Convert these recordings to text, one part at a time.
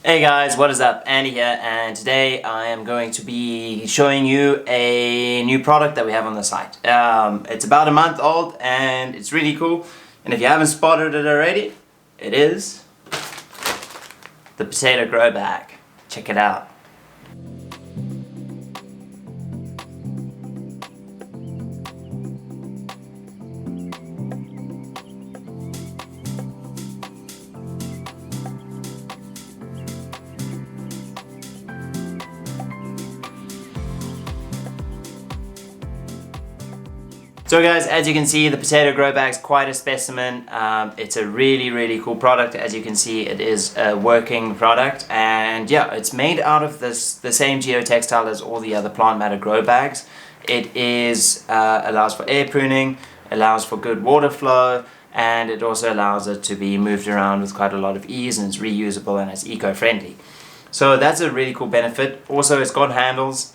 Hey guys, what is up? Andy here, and today I am going to be showing you a new product that we have on the site. It's about a month old and it's really cool, and if you haven't spotted it already, it is the potato grow bag. Check it out. So guys, as you can see, the potato grow bag is quite a specimen. It's a really cool product. As you can see, it is a working product, and yeah, it's made out of the same geotextile as all the other plant matter grow bags. It allows for air pruning, allows for good water flow, and it also allows it to be moved around with quite a lot of ease, and it's reusable and it's eco-friendly. So that's a really cool benefit. Also, it's got handles,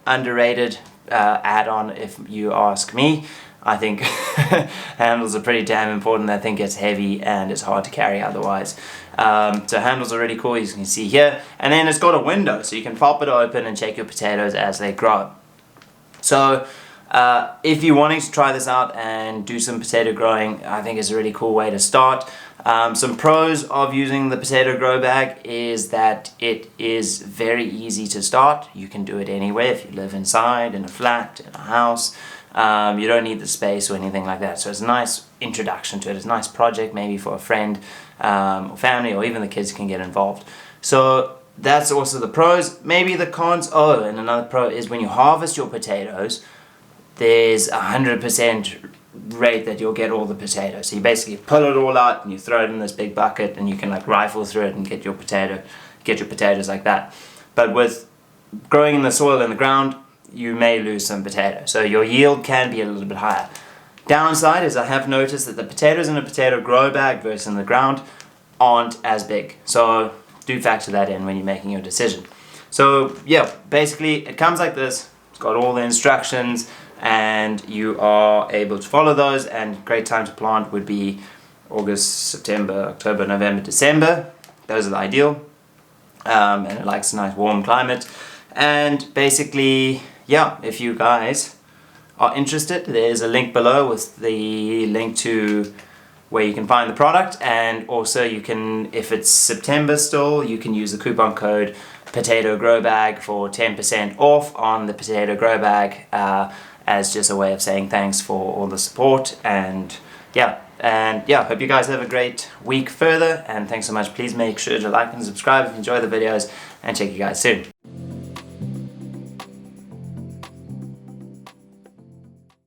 underrated add-on if you ask me. I think handles are pretty damn important. I think it's heavy and it's hard to carry otherwise. So handles are really cool, as you can see here. And then it's got a window, so you can pop it open and check your potatoes as they grow. So if you're wanting to try this out and do some potato growing, I think it's a really cool way to start. Some pros of using the potato grow bag is that it is very easy to start. You can do it anywhere. If you live inside, in a flat, in a house, you don't need the space or anything like that. So it's a nice introduction to it. It's a nice project maybe for a friend or family, or even the kids can get involved. So that's also the pros. Maybe the cons. Oh, and another pro is when you harvest your potatoes, there's 100% rate that you'll get all the potatoes. So you basically pull it all out and you throw it in this big bucket, and you can like rifle through it and get your potatoes like that. But with growing in the soil in the ground, you may lose some potatoes. So your yield can be a little bit higher. Downside is I have noticed that the potatoes in a potato grow bag versus in the ground aren't as big. So do factor that in when you're making your decision. So yeah, basically it comes like this. It's got all the instructions, and you are able to follow those, and great time to plant would be August, September, October, November, December. Those are the ideal, and it likes a nice warm climate. And basically, yeah, if you guys are interested, there's a link below with the link to where you can find the product, and also you can, if it's September still, you can use the coupon code potato grow bag for 10% off on the potato grow bag, as just a way of saying thanks for all the support. And yeah, hope you guys have a great week further, and thanks so much. Please make sure to like and subscribe if you enjoy the videos, and check you guys soon.